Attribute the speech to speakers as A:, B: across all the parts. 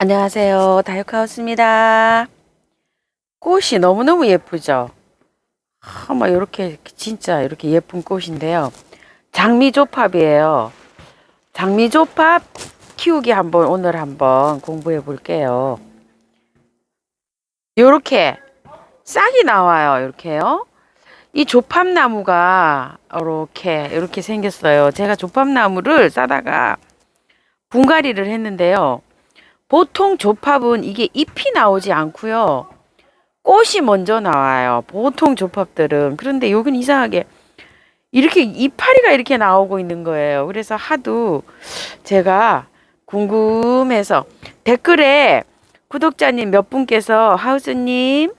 A: 안녕하세요. 다육하우스입니다. 꽃이 너무너무 예쁘죠? 막 이렇게 진짜 이렇게 예쁜 꽃인데요. 장미조팝이에요. 장미조팝 키우기 오늘 한번 공부해 볼게요. 요렇게 싹이 나와요. 이렇게요. 이 조팝나무가 이렇게 생겼어요. 제가 조팝나무를 싸다가 분갈이를 했는데요. 보통 조팝은 이게 잎이 나오지 않고요. 꽃이 먼저 나와요. 보통 조팝들은. 그런데 여긴 이상하게 이렇게 이파리가 이렇게 나오고 있는 거예요. 그래서 하도 제가 궁금해서 댓글에 구독자님 몇 분께서 하우스님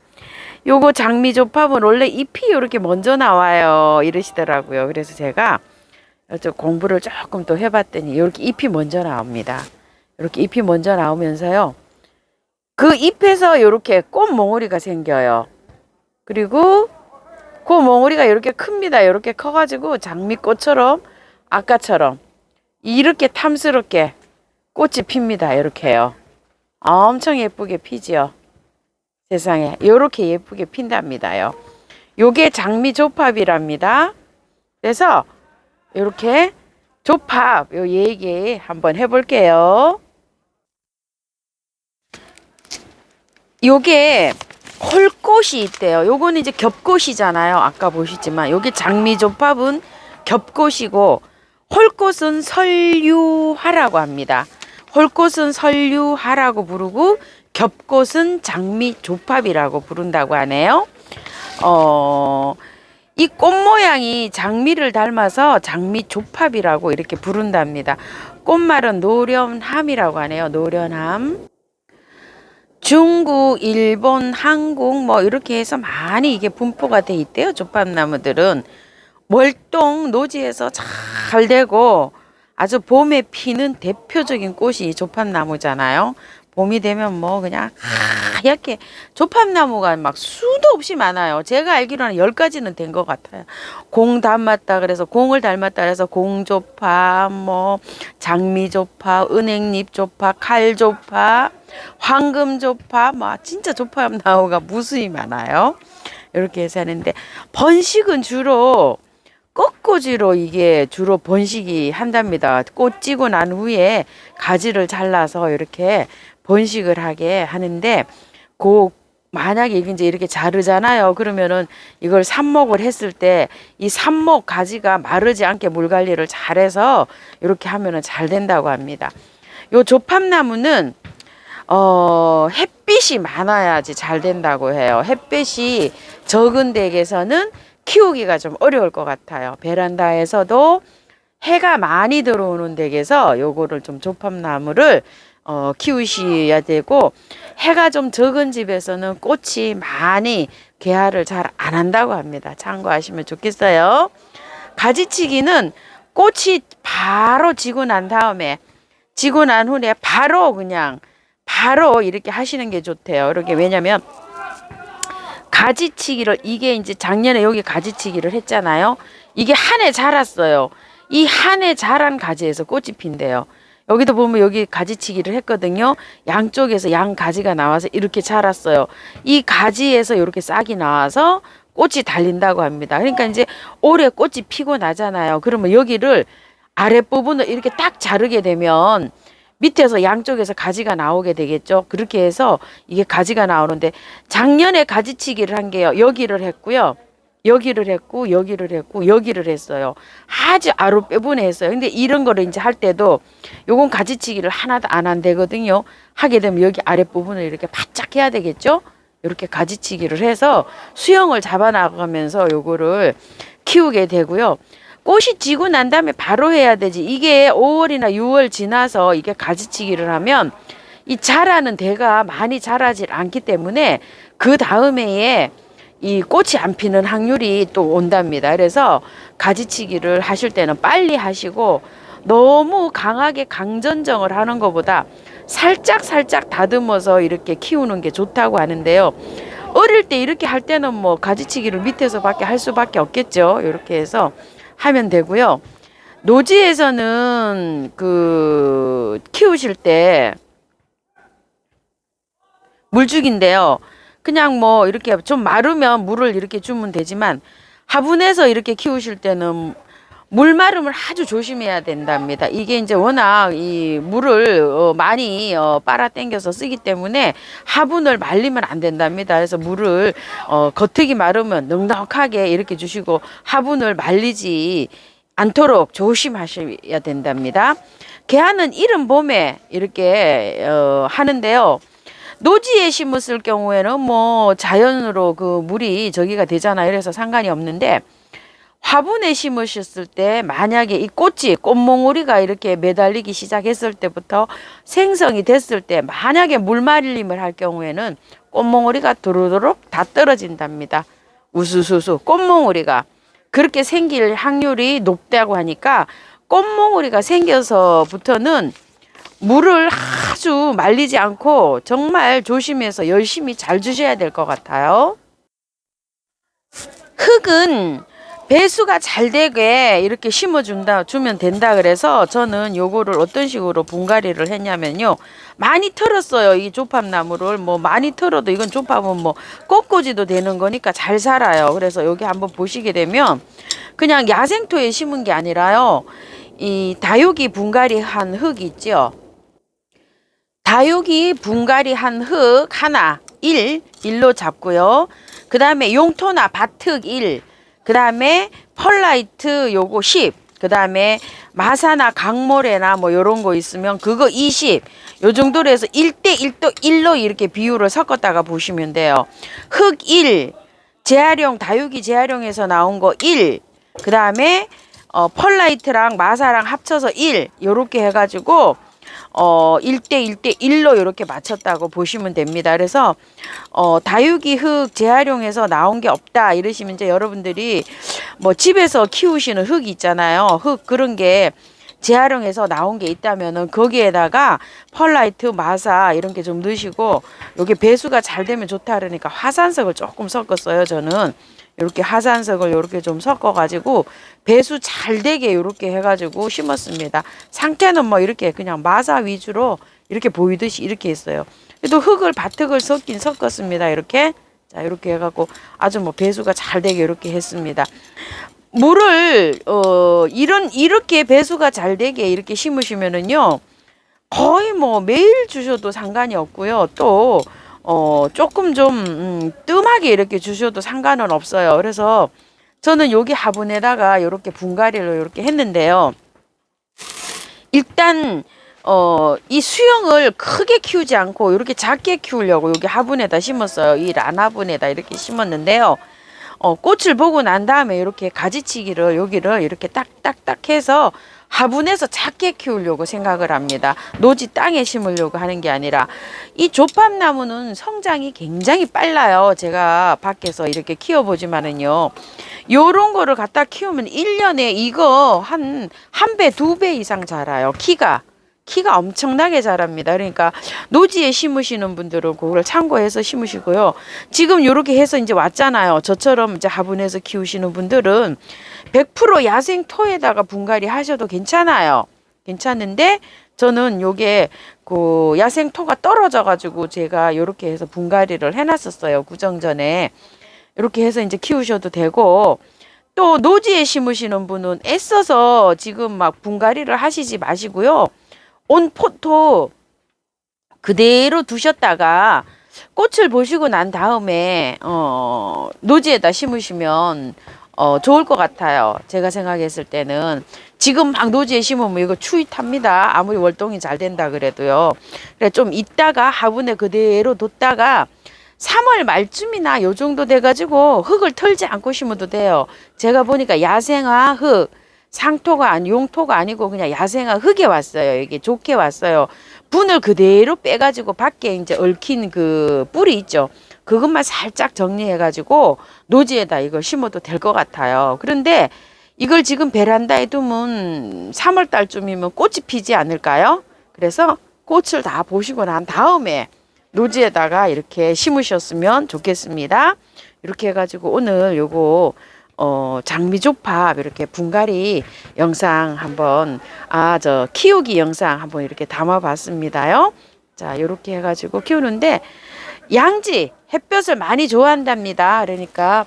A: 요거 장미 조팝은 원래 잎이 이렇게 먼저 나와요 이러시더라고요. 그래서 제가 좀 공부를 조금 또 해봤더니 이렇게 잎이 먼저 나옵니다. 이렇게 잎이 먼저 나오면서요. 그 잎에서 이렇게 꽃 몽우리가 생겨요. 그리고 그 몽우리가 이렇게 큽니다. 이렇게 커가지고 장미꽃처럼 아까처럼 이렇게 탐스럽게 꽃이 핍니다. 이렇게요. 엄청 예쁘게 피지요. 세상에 이렇게 예쁘게 핀답니다요. 요게 장미 조팝이랍니다. 그래서 이렇게 조팝 요 얘기 한번 해볼게요. 요게 홀꽃이 있대요. 요거는 이제 겹꽃이잖아요. 아까 보시지만 요게 장미조팝은 겹꽃이고 홀꽃은 설유화라고 합니다. 홀꽃은 설유화라고 부르고 겹꽃은 장미조팝이라고 부른다고 하네요. 이 꽃 모양이 장미를 닮아서 장미조팝이라고 이렇게 부른답니다. 꽃말은 노련함이라고 하네요. 노련함. 중국, 일본, 한국 뭐 이렇게 해서 많이 이게 분포가 돼 있대요. 조팝나무들은 월동 노지에서 잘 되고 아주 봄에 피는 대표적인 꽃이 조팝나무잖아요. 봄이 되면 뭐 그냥 하얗게 조팝나무가 막 수도 없이 많아요. 제가 알기로는 10가지는 된 것 같아요. 공 닮았다 그래서 공을 닮았다 그래서 공조팝, 뭐 장미조팝, 은행잎조팝, 칼조팝, 황금조팝, 뭐 진짜 조팝 나무가 무수히 많아요. 이렇게 해서 하는데 번식은 주로 꽃꽂이로 이게 주로 번식이 한답니다. 꽃 찌고 난 후에 가지를 잘라서 이렇게 번식을 하게 하는데 만약에 이제 이렇게 자르잖아요. 그러면은 이걸 삽목을 했을 때 이 삽목 가지가 마르지 않게 물 관리를 잘해서 이렇게 하면은 잘 된다고 합니다. 요 조팝나무는 햇빛이 많아야지 잘 된다고 해요. 햇빛이 적은 댁에서는 키우기가 좀 어려울 것 같아요. 베란다에서도 해가 많이 들어오는 댁에서 요거를 좀 조팝나무를 키우셔야 되고 해가 좀 적은 집에서는 꽃이 많이 개화를 잘 안 한다고 합니다. 참고하시면 좋겠어요. 가지치기는 꽃이 바로 지고 난 다음에 지고 난 후에 바로 이렇게 하시는 게 좋대요. 이렇게 왜냐면 가지치기를 이게 이제 작년에 여기 가지치기를 했잖아요. 이게 한 해 자랐어요. 이 한 해 자란 가지에서 꽃이 핀대요. 여기도 보면 여기 가지치기를 했거든요. 양쪽에서 양 가지가 나와서 이렇게 자랐어요. 이 가지에서 이렇게 싹이 나와서 꽃이 달린다고 합니다. 그러니까 이제 올해 꽃이 피고 나잖아요. 그러면 여기를 아랫부분을 이렇게 딱 자르게 되면 밑에서 양쪽에서 가지가 나오게 되겠죠. 그렇게 해서 이게 가지가 나오는데 작년에 가지치기를 한 게요. 여기를 했고요. 여기를 했고 여기를 했고 여기를 했어요. 아주 아랫부분에 했어요. 근데 이런 거를 이제 할 때도 요건 가지치기를 하나도 안 한 되거든요. 하게 되면 여기 아랫부분을 이렇게 바짝 해야 되겠죠. 이렇게 가지치기를 해서 수영을 잡아 나가면서 요거를 키우게 되고요. 꽃이 지고 난 다음에 바로 해야 되지. 이게 5월이나 6월 지나서 이게 가지치기를 하면 이 자라는 대가 많이 자라질 않기 때문에 그 다음 해에 이 꽃이 안 피는 확률이 또 온답니다. 그래서 가지치기를 하실 때는 빨리 하시고 너무 강하게 강전정을 하는 것보다 살짝 다듬어서 이렇게 키우는 게 좋다고 하는데요. 어릴 때 이렇게 할 때는 뭐 가지치기를 밑에서밖에 할 수밖에 없겠죠. 이렇게 해서 하면 되고요. 노지에서는 키우실 때 물주기인데요. 그냥 뭐 이렇게 좀 마르면 물을 이렇게 주면 되지만 화분에서 이렇게 키우실 때는 물마름을 아주 조심해야 된답니다. 이게 이제 워낙 이 물을 많이 빨아 당겨서 쓰기 때문에 화분을 말리면 안 된답니다. 그래서 물을 겉흙이 마르면 넉넉하게 이렇게 주시고 화분을 말리지 않도록 조심하셔야 된답니다. 개화는 이른 봄에 이렇게 하는데요. 노지에 심었을 경우에는 뭐 자연으로 그 물이 저기가 되잖아요. 그래서 상관이 없는데 화분에 심으셨을 때 만약에 이 꽃이 꽃몽우리가 이렇게 매달리기 시작했을 때부터 생성이 됐을 때 만약에 물말림을 할 경우에는 꽃몽우리가 도로도록 다 떨어진답니다. 우수수수 꽃몽우리가 그렇게 생길 확률이 높다고 하니까 꽃몽우리가 생겨서부터는 물을 아주 말리지 않고 정말 조심해서 열심히 잘 주셔야 될 것 같아요. 흙은 배수가 잘 되게 이렇게 주면 된다 그래서 저는 요거를 어떤 식으로 분갈이를 했냐면요. 많이 털었어요. 이 조팝나무를 뭐 많이 털어도 이건 조팝은 뭐 꺾어지도 되는 거니까 잘 살아요. 그래서 여기 한번 보시게 되면 그냥 야생토에 심은 게 아니라요. 이 다육이 분갈이 한 흙 있죠. 다육이 분갈이 한 흙 하나 1로 잡고요. 그 다음에 용토나 밭흙 1, 그 다음에 펄라이트 요거 10, 그 다음에 마사나 강모래나 뭐 요런 거 있으면 그거 20, 요 정도로 해서 1대1도 1로 이렇게 비율을 섞었다가 보시면 돼요. 흙 1, 재활용, 다육이 재활용에서 나온 거 1, 그 다음에 펄라이트랑 마사랑 합쳐서 1, 요렇게 해가지고 1대1로 이렇게 맞췄다고 보시면 됩니다. 그래서 다육이 흙 재활용해서 나온 게 없다 이러시면 이제 여러분들이 뭐 집에서 키우시는 흙 있잖아요. 흙 그런 게 재활용해서 나온 게 있다면은 거기에다가 펄라이트, 마사 이런 게 좀 넣으시고 여기 배수가 잘 되면 좋다 그러니까 화산석을 조금 섞었어요. 저는 이렇게 화산석을 이렇게 좀 섞어 가지고 배수 잘 되게 이렇게 해 가지고 심었습니다. 상태는 뭐 이렇게 그냥 마사 위주로 이렇게 보이듯이 이렇게 했어요. 또 흙을 밭흙을 섞었습니다. 이렇게 자 이렇게 해갖고 아주 뭐 배수가 잘 되게 이렇게 했습니다. 물을 이렇게 배수가 잘 되게 이렇게 심으시면은요 거의 뭐 매일 주셔도 상관이 없고요. 또 조금 좀 뜸하게 이렇게 주셔도 상관은 없어요. 그래서 저는 여기 화분에다가 이렇게 분갈이를 이렇게 했는데요. 일단 이 수영을 크게 키우지 않고 이렇게 작게 키우려고 여기 화분에다 심었어요. 이 란화분에다 이렇게 심었는데요. 꽃을 보고 난 다음에 이렇게 가지치기를 여기를 이렇게 딱딱딱 해서 화분에서 작게 키우려고 생각을 합니다. 노지 땅에 심으려고 하는 게 아니라 이 조팝나무는 성장이 굉장히 빨라요. 제가 밖에서 이렇게 키워보지만은요. 요런 거를 갖다 키우면 1년에 이거 한 배, 2배 이상 자라요. 키가 엄청나게 자랍니다. 그러니까 노지에 심으시는 분들은 그걸 참고해서 심으시고요. 지금 요렇게 해서 이제 왔잖아요. 저처럼 이제 화분에서 키우시는 분들은 100% 야생토에다가 분갈이 하셔도 괜찮아요. 괜찮은데 저는 요게 그 야생토가 떨어져 가지고 제가 요렇게 해서 분갈이를 해놨었어요. 구정 전에. 이렇게 해서 이제 키우셔도 되고 또 노지에 심으시는 분은 애써서 지금 막 분갈이를 하시지 마시고요. 온 포토 그대로 두셨다가 꽃을 보시고 난 다음에 노지에다 심으시면 좋을 것 같아요. 제가 생각했을 때는 지금 막 노지에 심으면 이거 추위 탑니다. 아무리 월동이 잘 된다 그래도요. 그래 좀 이따가 화분에 그대로 뒀다가 3월 말쯤이나 요 정도 돼가지고 흙을 털지 않고 심어도 돼요. 제가 보니까 야생화 흙 용토가 아니고 그냥 야생화 흙에 왔어요. 이게 좋게 왔어요. 분을 그대로 빼가지고 밖에 이제 얽힌 그 뿌리 있죠. 그것만 살짝 정리해가지고 노지에다 이걸 심어도 될 것 같아요. 그런데 이걸 지금 베란다에 두면 3월 달쯤이면 꽃이 피지 않을까요? 그래서 꽃을 다 보시고 난 다음에 노지에다가 이렇게 심으셨으면 좋겠습니다. 이렇게 해가지고 오늘 요거 장미조팝 이렇게 분갈이 영상 한번 키우기 영상 한번 이렇게 담아 봤습니다요. 자, 요렇게 해가지고 키우는데 양지 햇볕을 많이 좋아한답니다. 그러니까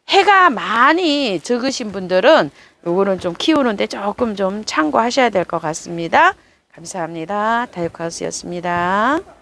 A: 해가 많이 적으신 분들은 요거는 좀 키우는데 조금 좀 참고하셔야 될 것 같습니다. 감사합니다. 다육하우스였습니다.